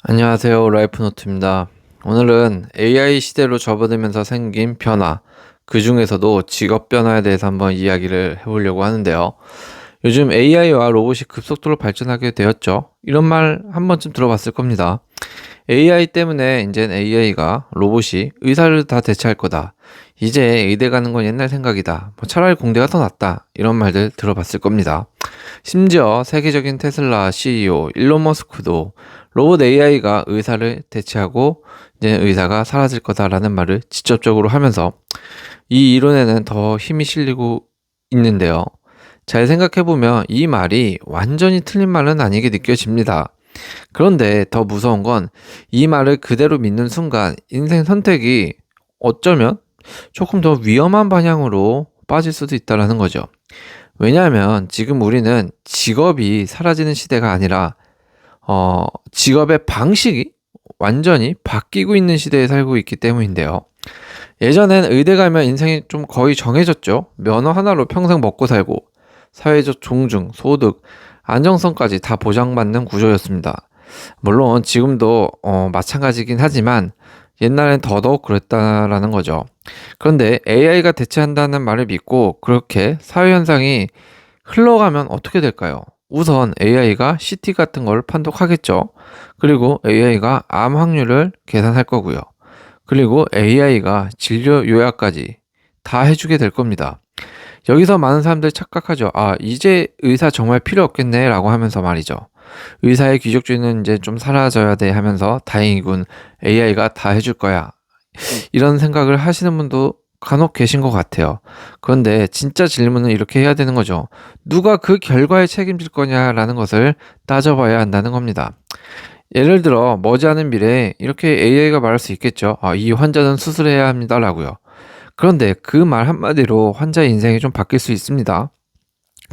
안녕하세요. 라이프노트입니다. 오늘은 AI 시대로 접어들면서 생긴 변화, 그 중에서도 직업 변화에 대해서 한번 이야기를 해보려고 하는데요. 요즘 AI와 로봇이 급속도로 발전하게 되었죠. 이런 말 한 번쯤 들어봤을 겁니다. AI 때문에 이젠 AI가 로봇이 의사를 다 대체할 거다. 이제 의대 가는 건 옛날 생각이다. 차라리 공대가 더 낫다. 이런 말들 들어봤을 겁니다. 심지어 세계적인 테슬라 CEO 일론 머스크도 로봇 AI가 의사를 대체하고 이제 의사가 사라질 거다라는 말을 직접적으로 하면서 이 이론에는 더 힘이 실리고 있는데요. 잘 생각해보면 이 말이 완전히 틀린 말은 아니게 느껴집니다. 그런데 더 무서운 건 이 말을 그대로 믿는 순간 인생 선택이 어쩌면 조금 더 위험한 방향으로 빠질 수도 있다는 거죠. 왜냐하면 지금 우리는 직업이 사라지는 시대가 아니라 직업의 방식이 완전히 바뀌고 있는 시대에 살고 있기 때문인데요. 예전엔 의대 가면 인생이 좀 거의 정해졌죠. 면허 하나로 평생 먹고 살고 사회적 존중, 소득, 안정성까지 다 보장받는 구조였습니다. 물론 지금도 마찬가지긴 하지만 옛날엔 더더욱 그랬다라는 거죠. 그런데 AI가 대체한다는 말을 믿고 그렇게 사회 현상이 흘러가면 어떻게 될까요? 우선 AI가 CT 같은 걸 판독하겠죠. 그리고 AI가 암 확률을 계산할 거고요. 그리고 AI가 진료 요약까지 다 해주게 될 겁니다. 여기서 많은 사람들이 착각하죠. 아, 이제 의사 정말 필요 없겠네 라고 하면서 말이죠. 의사의 귀족주의는 이제 좀 사라져야 돼 하면서 다행이군. AI가 다 해줄 거야. 이런 생각을 하시는 분도 간혹 계신 것 같아요. 그런데 진짜 질문은 이렇게 해야 되는 거죠. 누가 그 결과에 책임질 거냐라는 것을 따져봐야 한다는 겁니다. 예를 들어 머지않은 미래에 이렇게 AI가 말할 수 있겠죠. 아, 이 환자는 수술해야 합니다라고요. 그런데 그 말 한마디로 환자의 인생이 좀 바뀔 수 있습니다.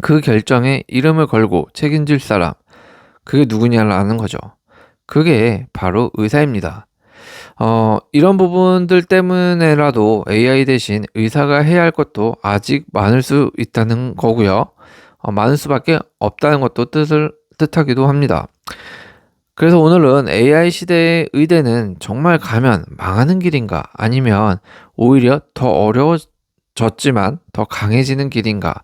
그 결정에 이름을 걸고 책임질 사람, 그게 누구냐라는 거죠. 그게 바로 의사입니다. 이런 부분들 때문에라도 AI 대신 의사가 해야 할 것도 아직 많을 수 있다는 거고요. 많을 수밖에 없다는 것도 뜻하기도 합니다. 그래서 오늘은 AI 시대의 의대는 정말 가면 망하는 길인가? 아니면 오히려 더 어려워졌지만 더 강해지는 길인가?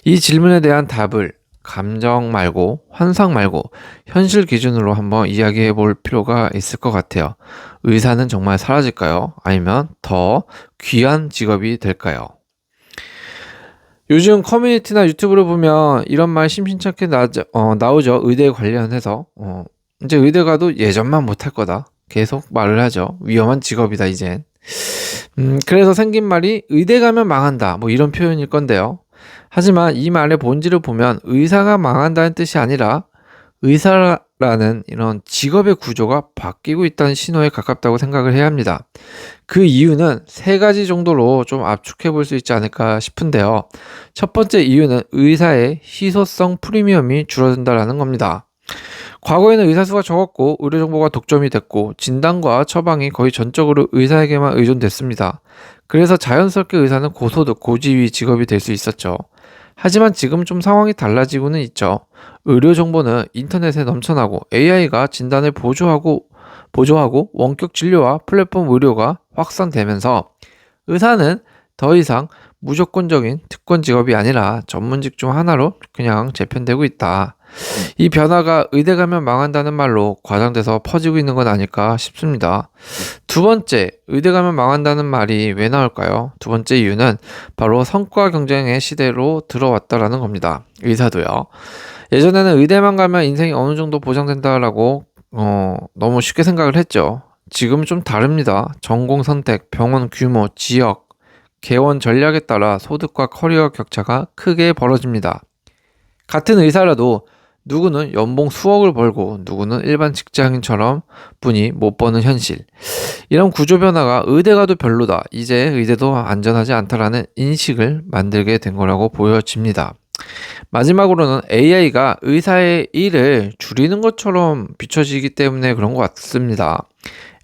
이 질문에 대한 답을 감정 말고 환상 말고 현실 기준으로 한번 이야기해 볼 필요가 있을 것 같아요. 의사는 정말 사라질까요? 아니면 더 귀한 직업이 될까요? 요즘 커뮤니티나 유튜브를 보면 이런 말 심심찮게 나오죠. 의대 관련해서. 이제 의대 가도 예전만 못할 거다. 계속 말을 하죠. 위험한 직업이다, 이젠. 그래서 생긴 말이 의대 가면 망한다. 뭐 이런 표현일 건데요. 하지만 이 말의 본질을 보면 의사가 망한다는 뜻이 아니라 의사라는 이런 직업의 구조가 바뀌고 있다는 신호에 가깝다고 생각을 해야 합니다. 그 이유는 세 가지 정도로 좀 압축해 볼 수 있지 않을까 싶은데요. 첫 번째 이유는 의사의 희소성 프리미엄이 줄어든다는 겁니다. 과거에는 의사 수가 적었고 의료 정보가 독점이 됐고 진단과 처방이 거의 전적으로 의사에게만 의존됐습니다. 그래서 자연스럽게 의사는 고소득, 고지위 직업이 될 수 있었죠. 하지만 지금 좀 상황이 달라지고는 있죠. 의료 정보는 인터넷에 넘쳐나고 AI가 진단을 보조하고 원격 진료와 플랫폼 의료가 확산되면서 의사는 더 이상 무조건적인 특권 직업이 아니라 전문직 중 하나로 그냥 재편되고 있다. 이 변화가 의대 가면 망한다는 말로 과장돼서 퍼지고 있는 건 아닐까 싶습니다. 두 번째, 의대 가면 망한다는 말이 왜 나올까요? 두 번째 이유는 바로 성과 경쟁의 시대로 들어왔다라는 겁니다. 의사도요. 예전에는 의대만 가면 인생이 어느 정도 보장된다라고 너무 쉽게 생각을 했죠. 지금은 좀 다릅니다. 전공 선택, 병원 규모, 지역, 개원 전략에 따라 소득과 커리어 격차가 크게 벌어집니다. 같은 의사라도 누구는 연봉 수억을 벌고 누구는 일반 직장인처럼 뿐이 못 버는 현실. 이런 구조 변화가 의대 가도 별로다. 이제 의대도 안전하지 않다라는 인식을 만들게 된 거라고 보여집니다. 마지막으로는 AI가 의사의 일을 줄이는 것처럼 비춰지기 때문에 그런 것 같습니다.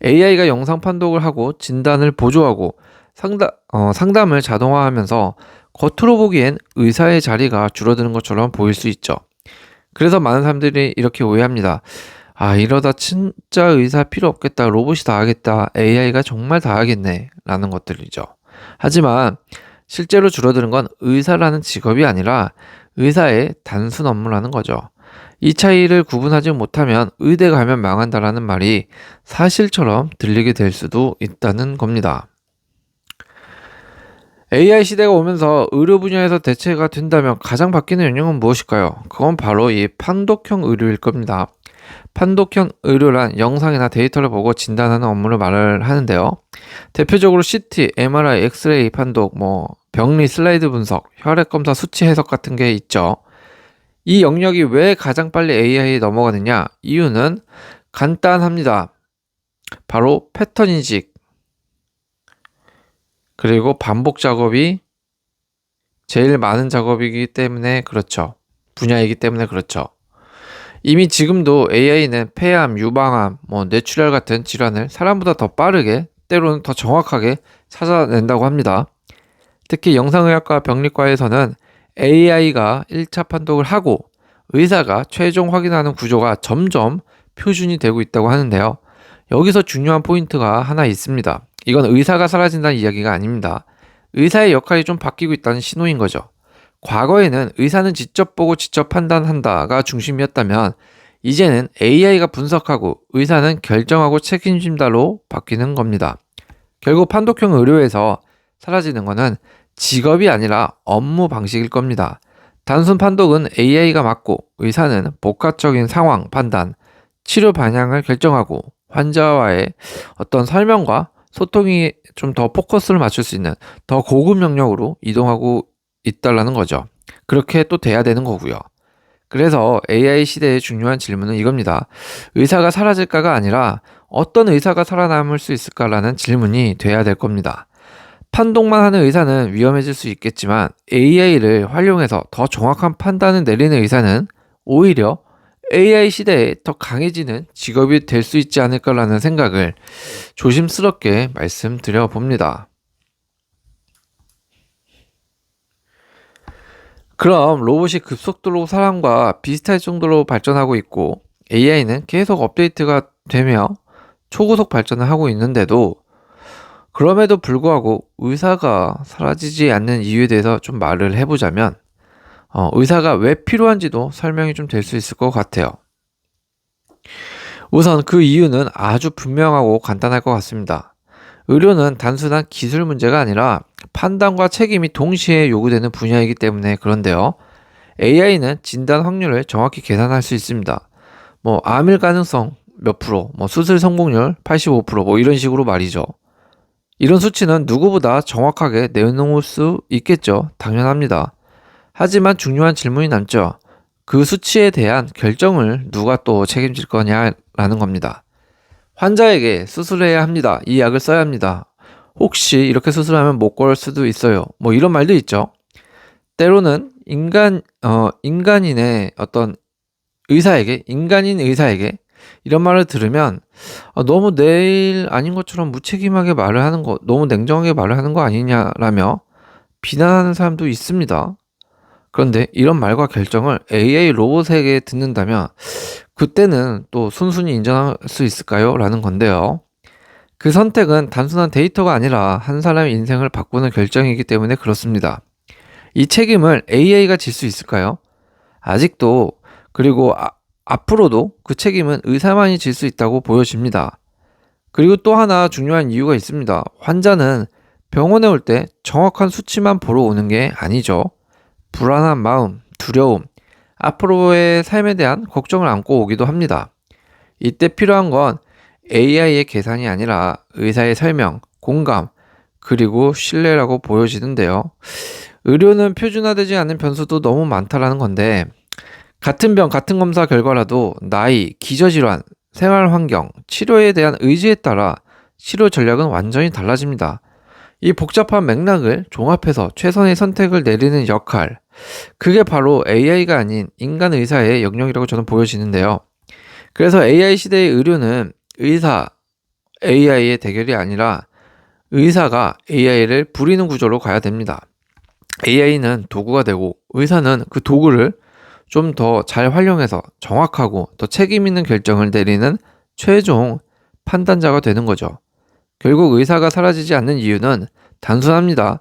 AI가 영상 판독을 하고 진단을 보조하고 상담을 자동화하면서 겉으로 보기엔 의사의 자리가 줄어드는 것처럼 보일 수 있죠. 그래서 많은 사람들이 이렇게 오해합니다. 아, 이러다 진짜 의사 필요 없겠다. 로봇이 다 하겠다. AI가 정말 다 하겠네. 라는 것들이죠. 하지만 실제로 줄어드는 건 의사라는 직업이 아니라 의사의 단순 업무라는 거죠. 이 차이를 구분하지 못하면 의대 가면 망한다라는 말이 사실처럼 들리게 될 수도 있다는 겁니다. AI 시대가 오면서 의료 분야에서 대체가 된다면 가장 바뀌는 영역은 무엇일까요? 그건 바로 이 판독형 의료일 겁니다. 판독형 의료란 영상이나 데이터를 보고 진단하는 업무를 말을 하는데요. 대표적으로 CT, MRI, 엑스레이 판독, 병리 슬라이드 분석, 혈액 검사 수치 해석 같은 게 있죠. 이 영역이 왜 가장 빨리 AI에 넘어가느냐? 이유는 간단합니다. 바로 패턴 인식, 그리고 반복 작업이 제일 많은 작업이기 때문에 그렇죠. 분야이기 때문에 그렇죠. 이미 지금도 AI는 폐암, 유방암, 뇌출혈 같은 질환을 사람보다 더 빠르게, 때로는 더 정확하게 찾아낸다고 합니다. 특히 영상의학과 병리과에서는 AI가 1차 판독을 하고 의사가 최종 확인하는 구조가 점점 표준이 되고 있다고 하는데요. 여기서 중요한 포인트가 하나 있습니다. 이건 의사가 사라진다는 이야기가 아닙니다. 의사의 역할이 좀 바뀌고 있다는 신호인 거죠. 과거에는 의사는 직접 보고 직접 판단한다가 중심이었다면 이제는 AI가 분석하고 의사는 결정하고 책임진다로 바뀌는 겁니다. 결국 판독형 의료에서 사라지는 것은 직업이 아니라 업무 방식일 겁니다. 단순 판독은 AI가 맡고 의사는 복합적인 상황 판단, 치료 방향을 결정하고 환자와의 어떤 설명과 소통이 좀 더 포커스를 맞출 수 있는 더 고급 영역으로 이동하고 있다라는 거죠. 그렇게 또 돼야 되는 거고요. 그래서 AI 시대의 중요한 질문은 이겁니다. 의사가 사라질까가 아니라 어떤 의사가 살아남을 수 있을까라는 질문이 돼야 될 겁니다. 판독만 하는 의사는 위험해질 수 있겠지만 AI를 활용해서 더 정확한 판단을 내리는 의사는 오히려 AI 시대에 더 강해지는 직업이 될 수 있지 않을까라는 생각을 조심스럽게 말씀드려 봅니다. 그럼 로봇이 급속도로 사람과 비슷할 정도로 발전하고 있고 AI는 계속 업데이트가 되며 초고속 발전을 하고 있는데도 그럼에도 불구하고 의사가 사라지지 않는 이유에 대해서 좀 말을 해보자면 의사가 왜 필요한지도 설명이 좀 될 수 있을 것 같아요. 우선 그 이유는 아주 분명하고 간단할 것 같습니다. 의료는 단순한 기술 문제가 아니라 판단과 책임이 동시에 요구되는 분야이기 때문에 그런데요. AI는 진단 확률을 정확히 계산할 수 있습니다. 암일 가능성 몇 프로, 수술 성공률 85%, 이런 식으로 말이죠. 이런 수치는 누구보다 정확하게 내놓을 수 있겠죠. 당연합니다. 하지만 중요한 질문이 남죠. 그 수치에 대한 결정을 누가 또 책임질 거냐라는 겁니다. 환자에게 수술해야 합니다. 이 약을 써야 합니다. 혹시 이렇게 수술하면 못 걸 수도 있어요. 이런 말도 있죠. 때로는 인간인의 어떤 인간인 의사에게 이런 말을 들으면 너무 내 일 아닌 것처럼 무책임하게 말을 하는 거, 너무 냉정하게 말을 하는 거 아니냐라며 비난하는 사람도 있습니다. 그런데 이런 말과 결정을 AI 로봇에게 듣는다면 그때는 또 순순히 인정할 수 있을까요? 라는 건데요. 그 선택은 단순한 데이터가 아니라 한 사람의 인생을 바꾸는 결정이기 때문에 그렇습니다. 이 책임을 AI가 질 수 있을까요? 아직도, 그리고 앞으로도 그 책임은 의사만이 질 수 있다고 보여집니다. 그리고 또 하나 중요한 이유가 있습니다. 환자는 병원에 올 때 정확한 수치만 보러 오는 게 아니죠. 불안한 마음, 두려움, 앞으로의 삶에 대한 걱정을 안고 오기도 합니다. 이때 필요한 건 AI의 계산이 아니라 의사의 설명, 공감, 그리고 신뢰라고 보여지는데요. 의료는 표준화되지 않는 변수도 너무 많다라는 건데 같은 병, 같은 검사 결과라도 나이, 기저질환, 생활환경, 치료에 대한 의지에 따라 치료 전략은 완전히 달라집니다. 이 복잡한 맥락을 종합해서 최선의 선택을 내리는 역할, 그게 바로 AI가 아닌 인간 의사의 영역이라고 저는 보여지는데요. 그래서 AI 시대의 의료는 의사, AI의 대결이 아니라 의사가 AI를 부리는 구조로 가야 됩니다. AI는 도구가 되고 의사는 그 도구를 좀 더 잘 활용해서 정확하고 더 책임 있는 결정을 내리는 최종 판단자가 되는 거죠. 결국 의사가 사라지지 않는 이유는 단순합니다.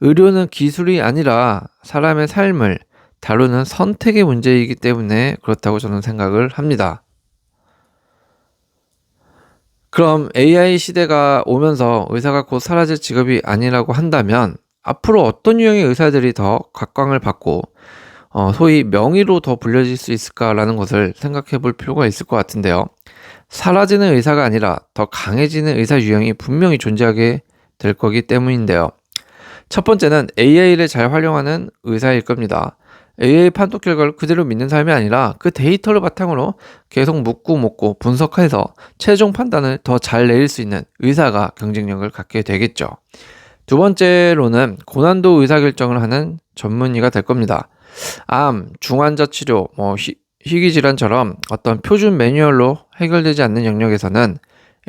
의료는 기술이 아니라 사람의 삶을 다루는 선택의 문제이기 때문에 그렇다고 저는 생각을 합니다. 그럼 AI 시대가 오면서 의사가 곧 사라질 직업이 아니라고 한다면 앞으로 어떤 유형의 의사들이 더 각광을 받고 소위 명의로 더 불려질 수 있을까라는 것을 생각해 볼 필요가 있을 것 같은데요. 사라지는 의사가 아니라 더 강해지는 의사 유형이 분명히 존재하게 될 거기 때문인데요. 첫 번째는 AI를 잘 활용하는 의사일 겁니다. AI 판독 결과를 그대로 믿는 삶이 아니라 그 데이터를 바탕으로 계속 묻고 묻고 분석해서 최종 판단을 더 잘 내릴 수 있는 의사가 경쟁력을 갖게 되겠죠. 두 번째로는 고난도 의사결정을 하는 전문의가 될 겁니다. 암, 중환자 치료, 희귀질환처럼 어떤 표준 매뉴얼로 해결되지 않는 영역에서는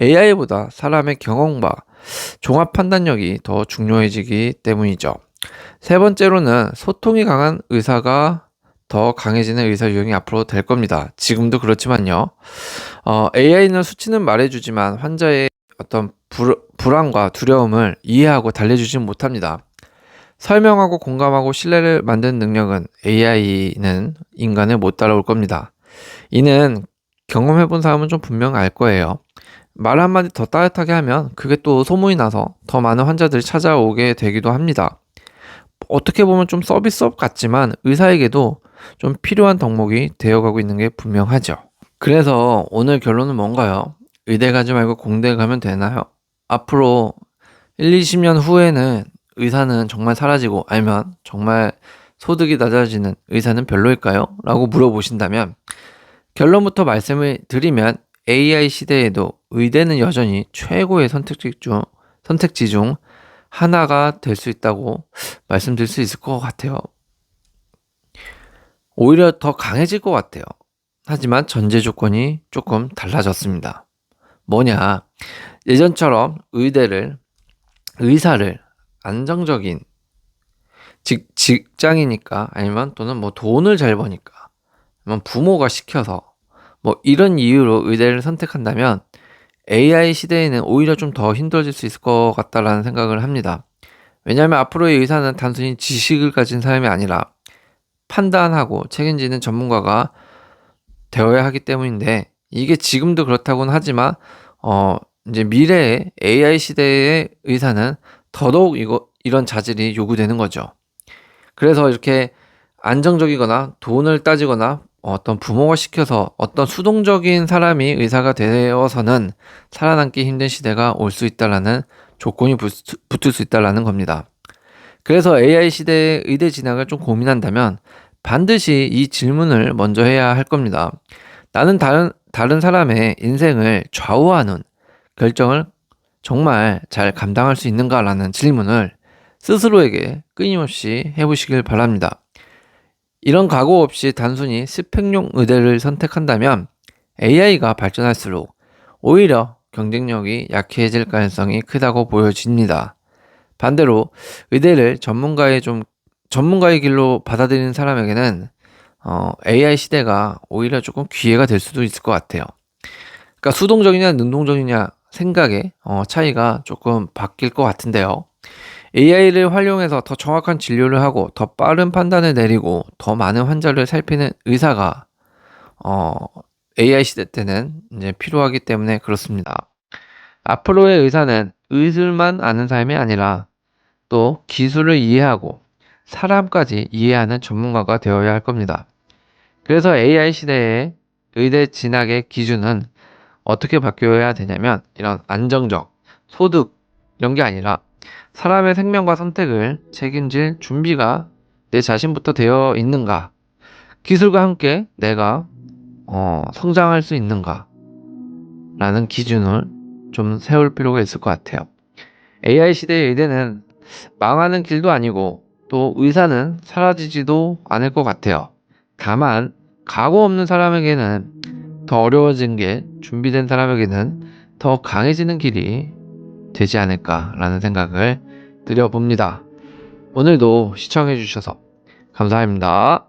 AI보다 사람의 경험과 종합 판단력이 더 중요해지기 때문이죠. 세 번째로는 소통이 강한 의사가 더 강해지는 의사 유형이 앞으로 될 겁니다. 지금도 그렇지만요. AI는 수치는 말해주지만 환자의 어떤 불안과 두려움을 이해하고 달래주지 못합니다. 설명하고 공감하고 신뢰를 만드는 능력은 AI는 인간을 못 따라올 겁니다. 이는 경험해본 사람은 좀 분명 알 거예요. 말 한마디 더 따뜻하게 하면 그게 또 소문이 나서 더 많은 환자들이 찾아오게 되기도 합니다. 어떻게 보면 좀 서비스업 같지만 의사에게도 좀 필요한 덕목이 되어가고 있는 게 분명하죠. 그래서 오늘 결론은 뭔가요? 의대 가지 말고 공대 가면 되나요? 앞으로 1, 20년 후에는 의사는 정말 사라지고 아니면 정말 소득이 낮아지는 의사는 별로일까요? 라고 물어보신다면 결론부터 말씀을 드리면 AI 시대에도 의대는 여전히 최고의 선택지 중 하나가 될 수 있다고 말씀드릴 수 있을 것 같아요. 오히려 더 강해질 것 같아요. 하지만 전제 조건이 조금 달라졌습니다. 뭐냐? 예전처럼 의사를 안정적인 직장이니까 아니면 또는 돈을 잘 버니까 아니면 부모가 시켜서 이런 이유로 의대를 선택한다면 AI 시대에는 오히려 좀 더 힘들어질 수 있을 것 같다라는 생각을 합니다. 왜냐하면 앞으로의 의사는 단순히 지식을 가진 사람이 아니라 판단하고 책임지는 전문가가 되어야 하기 때문인데 이게 지금도 그렇다고는 하지만 이제 미래의 AI 시대의 의사는 더더욱 이런 자질이 요구되는 거죠. 그래서 이렇게 안정적이거나 돈을 따지거나 어떤 부모가 시켜서 어떤 수동적인 사람이 의사가 되어서는 살아남기 힘든 시대가 올 수 있다라는 조건이 붙을 수 있다라는 겁니다. 그래서 AI 시대의 의대 진학을 좀 고민한다면 반드시 이 질문을 먼저 해야 할 겁니다. 나는 다른 사람의 인생을 좌우하는 결정을 정말 잘 감당할 수 있는가라는 질문을 스스로에게 끊임없이 해보시길 바랍니다. 이런 각오 없이 단순히 스펙용 의대를 선택한다면 AI가 발전할수록 오히려 경쟁력이 약해질 가능성이 크다고 보여집니다. 반대로 의대를 전문가의 길로 받아들이는 사람에게는 AI 시대가 오히려 조금 기회가 될 수도 있을 것 같아요. 그러니까 수동적이냐 능동적이냐 생각의 차이가 조금 바뀔 것 같은데요. AI를 활용해서 더 정확한 진료를 하고 더 빠른 판단을 내리고 더 많은 환자를 살피는 의사가 AI 시대 때는 이제 필요하기 때문에 그렇습니다. 앞으로의 의사는 의술만 아는 삶이 아니라 또 기술을 이해하고 사람까지 이해하는 전문가가 되어야 할 겁니다. 그래서 AI 시대의 의대 진학의 기준은 어떻게 바뀌어야 되냐면 이런 안정적, 소득 이런 게 아니라 사람의 생명과 선택을 책임질 준비가 내 자신부터 되어 있는가, 기술과 함께 내가 성장할 수 있는가 라는 기준을 좀 세울 필요가 있을 것 같아요. AI 시대의 의대는 망하는 길도 아니고 또 의사는 사라지지도 않을 것 같아요. 다만 각오 없는 사람에게는 더 어려워진 게 준비된 사람에게는 더 강해지는 길이 되지 않을까라는 생각을 드려봅니다. 오늘도 시청해 주셔서 감사합니다.